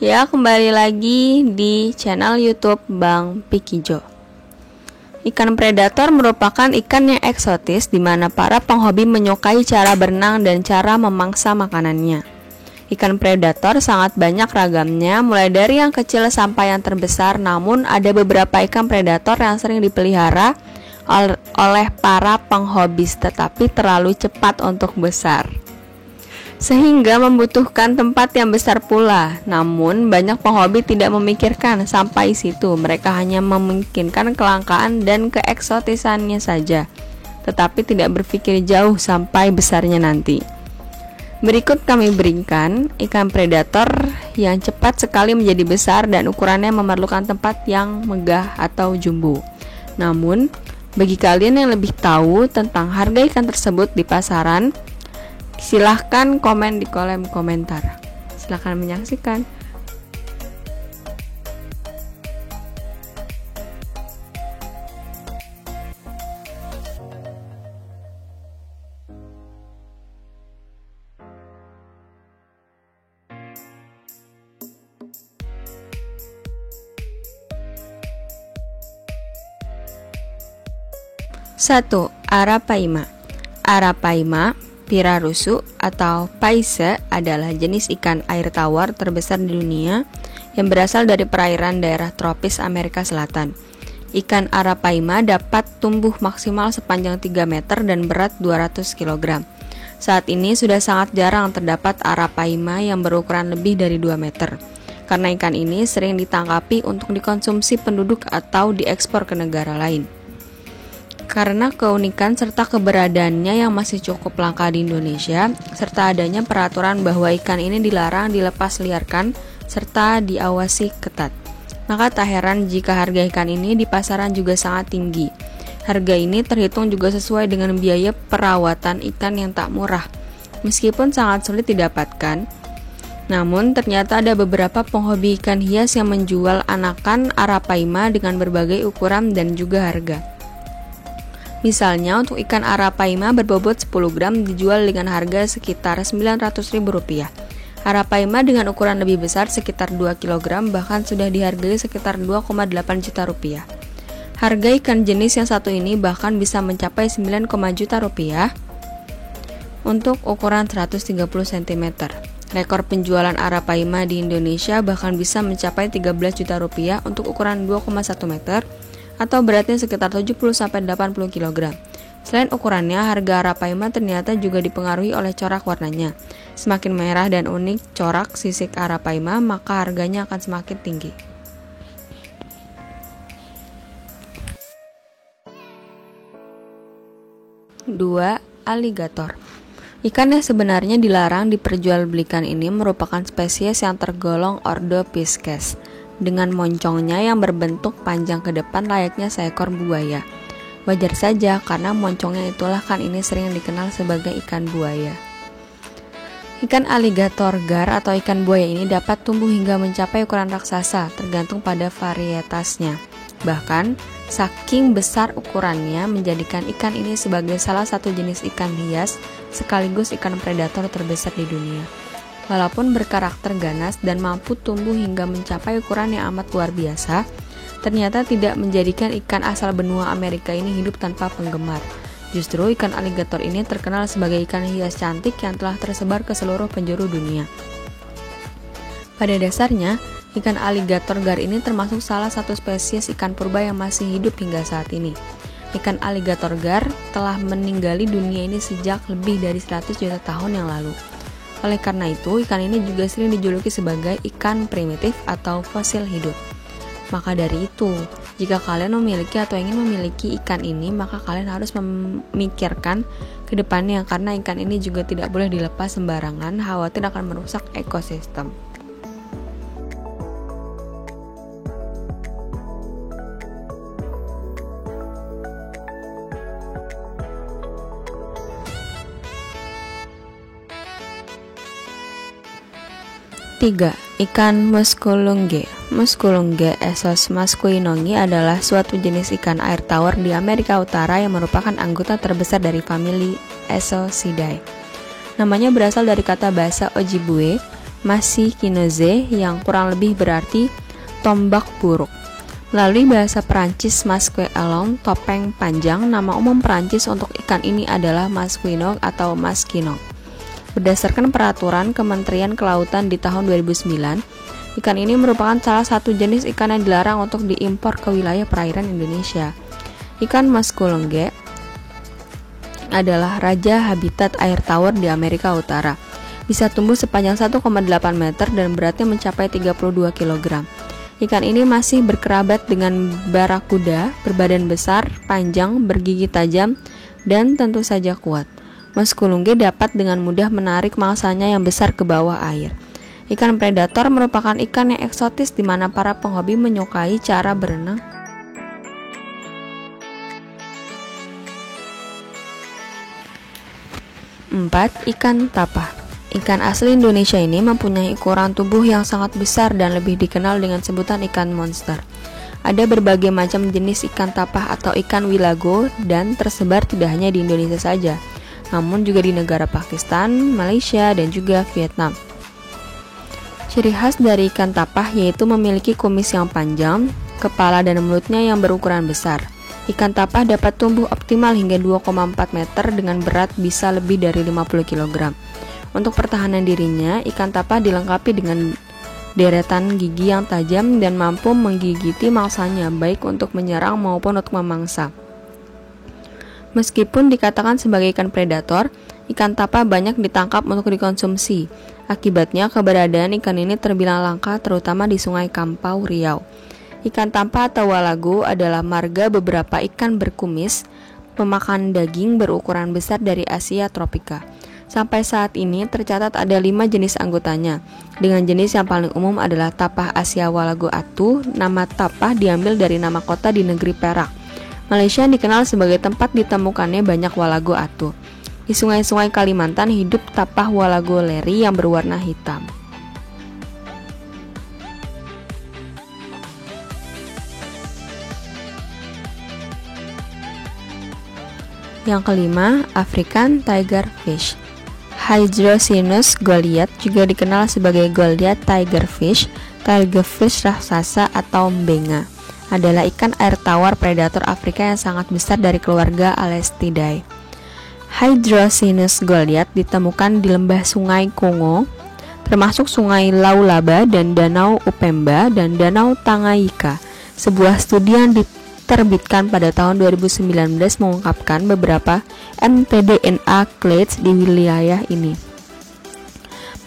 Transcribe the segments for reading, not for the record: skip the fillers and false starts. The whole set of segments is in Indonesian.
Ya, kembali lagi di channel YouTube Bang Pikijo. Ikan predator merupakan ikan yang eksotis di mana para penghobi menyukai cara berenang dan cara memangsa makanannya. Ikan predator sangat banyak ragamnya, mulai dari yang kecil sampai yang terbesar, namun ada beberapa ikan predator yang sering dipelihara oleh para penghobis tetapi terlalu cepat untuk besar, sehingga membutuhkan tempat yang besar pula. Namun, banyak penghobi tidak memikirkan sampai situ. Mereka hanya memungkinkan kelangkaan dan keeksotisannya saja, tetapi tidak berpikir jauh sampai besarnya nanti. Berikut kami berikan ikan predator yang cepat sekali menjadi besar dan ukurannya memerlukan tempat yang megah atau jumbo. Namun, bagi kalian yang lebih tahu tentang harga ikan tersebut di pasaran, silahkan komen di kolom komentar. Silahkan menyaksikan. Satu, Arapaima. Arapaima pirarusu atau paise adalah jenis ikan air tawar terbesar di dunia yang berasal dari perairan daerah tropis Amerika Selatan. Ikan arapaima dapat tumbuh maksimal sepanjang 3 meter dan berat 200 kg. Saat ini sudah sangat jarang terdapat arapaima yang berukuran lebih dari 2 meter. Karena ikan ini sering ditangkapi untuk dikonsumsi penduduk atau diekspor ke negara lain. Karena keunikan serta keberadaannya yang masih cukup langka di Indonesia, serta adanya peraturan bahwa ikan ini dilarang dilepas liarkan serta diawasi ketat, maka tak heran jika harga ikan ini di pasaran juga sangat tinggi. Harga ini terhitung juga sesuai dengan biaya perawatan ikan yang tak murah. Meskipun sangat sulit didapatkan, namun ternyata ada beberapa penghobi ikan hias yang menjual anakan arapaima dengan berbagai ukuran dan juga harga. Misalnya untuk ikan arapaima berbobot 10 gram dijual dengan harga sekitar Rp900.000. Arapaima dengan ukuran lebih besar sekitar 2 kg bahkan sudah dihargai sekitar 2,8 juta rupiah. Harga ikan jenis yang satu ini bahkan bisa mencapai 9, juta rupiah untuk ukuran 130 cm. Rekor penjualan arapaima di Indonesia bahkan bisa mencapai 13 juta rupiah untuk ukuran 2,1 meter atau beratnya sekitar 70-80 kg. Selain ukurannya, harga arapaima ternyata juga dipengaruhi oleh corak warnanya. Semakin merah dan unik corak sisik arapaima, maka harganya akan semakin tinggi. Dua, aligator. Ikan yang sebenarnya dilarang diperjualbelikan ini merupakan spesies yang tergolong ordo Pisces, dengan moncongnya yang berbentuk panjang ke depan layaknya seekor buaya. Wajar saja karena moncongnya itulah kan ini sering dikenal sebagai ikan buaya. Ikan aligator gar atau ikan buaya ini dapat tumbuh hingga mencapai ukuran raksasa tergantung pada varietasnya. Bahkan, saking besar ukurannya menjadikan ikan ini sebagai salah satu jenis ikan hias sekaligus ikan predator terbesar di dunia. Walaupun berkarakter ganas dan mampu tumbuh hingga mencapai ukuran yang amat luar biasa, ternyata tidak menjadikan ikan asal benua Amerika ini hidup tanpa penggemar. Justru ikan aligator ini terkenal sebagai ikan hias cantik yang telah tersebar ke seluruh penjuru dunia. Pada dasarnya, ikan aligator gar ini termasuk salah satu spesies ikan purba yang masih hidup hingga saat ini. Ikan aligator gar telah meninggali dunia ini sejak lebih dari 100 juta tahun yang lalu. Oleh karena itu, ikan ini juga sering dijuluki sebagai ikan primitif atau fosil hidup. Maka dari itu, jika kalian memiliki atau ingin memiliki ikan ini, maka kalian harus memikirkan ke depannya karena ikan ini juga tidak boleh dilepas sembarangan, khawatir akan merusak ekosistem. Tiga, ikan muskulunge. Muskulunge esos maskuinongi adalah suatu jenis ikan air tawar di Amerika Utara yang merupakan anggota terbesar dari famili Esosidae. Namanya berasal dari kata bahasa Ojibwe Masikinoze yang kurang lebih berarti tombak buruk. Melalui bahasa Perancis masque allong, topeng panjang, nama umum Perancis untuk ikan ini adalah masquinong atau maskinong. Berdasarkan peraturan Kementerian Kelautan di tahun 2009, ikan ini merupakan salah satu jenis ikan yang dilarang untuk diimpor ke wilayah perairan Indonesia. Ikan maskulongge adalah raja habitat air tawar di Amerika Utara. Bisa tumbuh sepanjang 1,8 meter dan beratnya mencapai 32 kg. Ikan ini masih berkerabat dengan barakuda, berbadan besar, panjang, bergigi tajam, dan tentu saja kuat. Maskulongge dapat dengan mudah menarik mangsanya yang besar ke bawah air. Ikan predator merupakan ikan yang eksotis di mana para penghobi menyukai cara berenang. Empat, ikan tapah. Ikan asli Indonesia ini mempunyai ukuran tubuh yang sangat besar dan lebih dikenal dengan sebutan ikan monster. Ada berbagai macam jenis ikan tapah atau ikan wilago dan tersebar tidak hanya di Indonesia saja, namun juga di negara Pakistan, Malaysia, dan juga Vietnam. Ciri khas dari ikan tapah yaitu memiliki kumis yang panjang, kepala dan mulutnya yang berukuran besar. Ikan tapah dapat tumbuh optimal hingga 2,4 meter dengan berat bisa lebih dari 50 kg. Untuk pertahanan dirinya, ikan tapah dilengkapi dengan deretan gigi yang tajam dan mampu menggigiti mangsanya baik untuk menyerang maupun untuk memangsa. Meskipun dikatakan sebagai ikan predator, ikan tapah banyak ditangkap untuk dikonsumsi. Akibatnya, keberadaan ikan ini terbilang langka terutama di Sungai Kampau, Riau. Ikan tapah atau walago adalah marga beberapa ikan berkumis pemakan daging berukuran besar dari Asia tropika. Sampai saat ini tercatat ada 5 jenis anggotanya. Dengan jenis yang paling umum adalah tapah Asia walago atu. Nama tapah diambil dari nama kota di negeri Perak, Malaysia, yang dikenal sebagai tempat ditemukannya banyak walago atu. Di sungai-sungai Kalimantan hidup tapah walago leri yang berwarna hitam. Yang kelima, African tiger fish. Hydrocinus goliath juga dikenal sebagai Goliath tigerfish raksasa atau mbenga. Adalah ikan air tawar predator Afrika yang sangat besar dari keluarga Alestidae. Hydrocinus goliath ditemukan di lembah Sungai Kongo, termasuk Sungai Laulaba dan Danau Upemba dan Danau Tanganyika. Sebuah studi yang diterbitkan pada tahun 2019 mengungkapkan beberapa mtDNA clades di wilayah ini,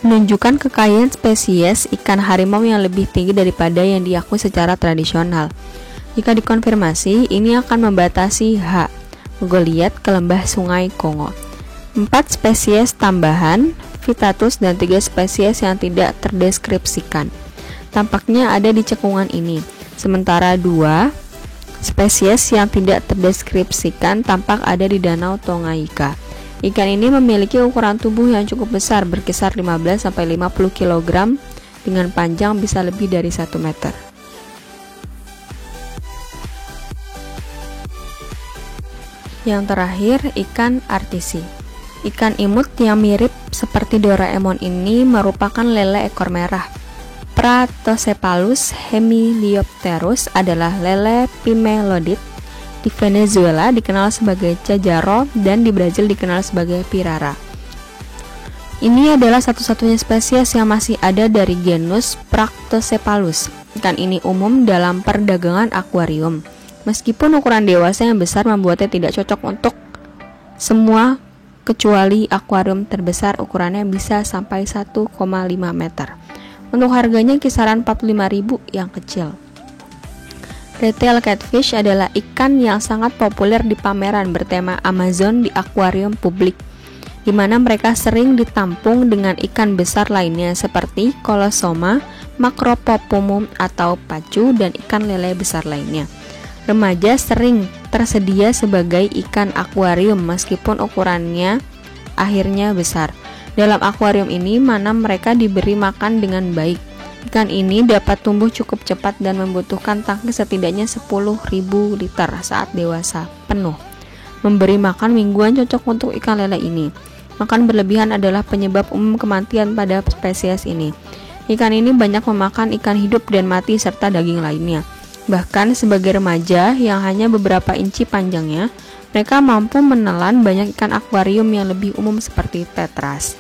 menunjukkan kekayaan spesies ikan harimau yang lebih tinggi daripada yang diakui secara tradisional. Jika dikonfirmasi, ini akan membatasi H. Goliath ke lembah Sungai Kongo. 4 spesies tambahan, Vitatus, dan 3 spesies yang tidak terdeskripsikan tampaknya ada di cekungan ini, sementara 2 spesies yang tidak terdeskripsikan tampak ada di Danau Tanganyika. Ikan ini memiliki ukuran tubuh yang cukup besar, berkisar 15-50 kg, dengan panjang bisa lebih dari 1 meter. Yang terakhir, ikan artisi. Ikan imut yang mirip seperti Doraemon ini merupakan lele ekor merah. Pratocephalus hemiliopterus adalah lele pimelodit. Di Venezuela dikenal sebagai cajaro dan di Brazil dikenal sebagai pirara. Ini adalah satu-satunya spesies yang masih ada dari genus Pratocephalus. Ikan ini umum dalam perdagangan akuarium. Meskipun ukuran dewasa yang besar membuatnya tidak cocok untuk semua, kecuali akuarium terbesar ukurannya bisa sampai 1,5 meter. Untuk harganya kisaran 45.000 yang kecil. Retail catfish adalah ikan yang sangat populer di pameran bertema Amazon di akuarium publik, di mana mereka sering ditampung dengan ikan besar lainnya seperti Colosoma, Macropopumum atau pacu, dan ikan lele besar lainnya. Remaja sering tersedia sebagai ikan akuarium meskipun ukurannya akhirnya besar. Dalam akuarium ini mana mereka diberi makan dengan baik. Ikan ini dapat tumbuh cukup cepat dan membutuhkan tangki setidaknya 10.000 liter saat dewasa penuh. Memberi makan mingguan cocok untuk ikan lele ini. Makan berlebihan adalah penyebab umum kematian pada spesies ini. Ikan ini banyak memakan ikan hidup dan mati serta daging lainnya. Bahkan sebagai remaja yang hanya beberapa inci panjangnya, mereka mampu menelan banyak ikan akuarium yang lebih umum seperti tetras.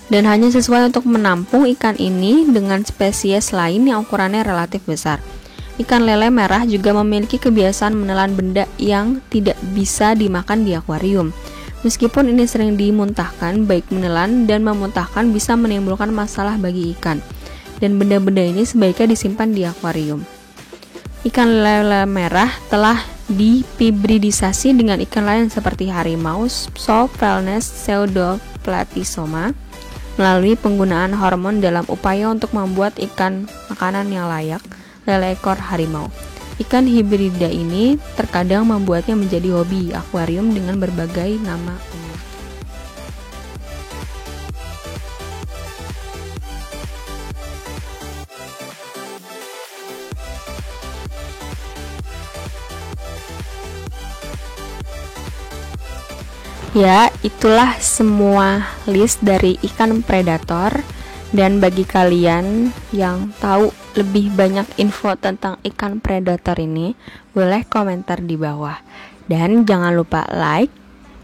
Dan hanya sesuai untuk menampung ikan ini dengan spesies lain yang ukurannya relatif besar. Ikan lele merah juga memiliki kebiasaan menelan benda yang tidak bisa dimakan di akuarium. Meskipun ini sering dimuntahkan, baik menelan dan memuntahkan bisa menimbulkan masalah bagi ikan. Dan benda-benda ini sebaiknya disimpan di akuarium. Ikan lele merah telah dihibridisasi dengan ikan lain seperti harimau, Psophelnes pseudoplatysoma, melalui penggunaan hormon dalam upaya untuk membuat ikan makanan yang layak, lele ekor harimau. Ikan hibrida ini terkadang membuatnya menjadi hobi akuarium dengan berbagai nama umum. Ya, itulah semua list dari ikan predator. Dan bagi kalian yang tahu lebih banyak info tentang ikan predator ini, boleh komentar di bawah. Dan jangan lupa like,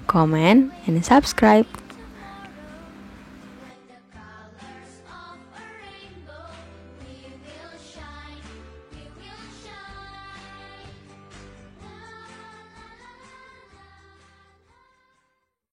comment, and subscribe.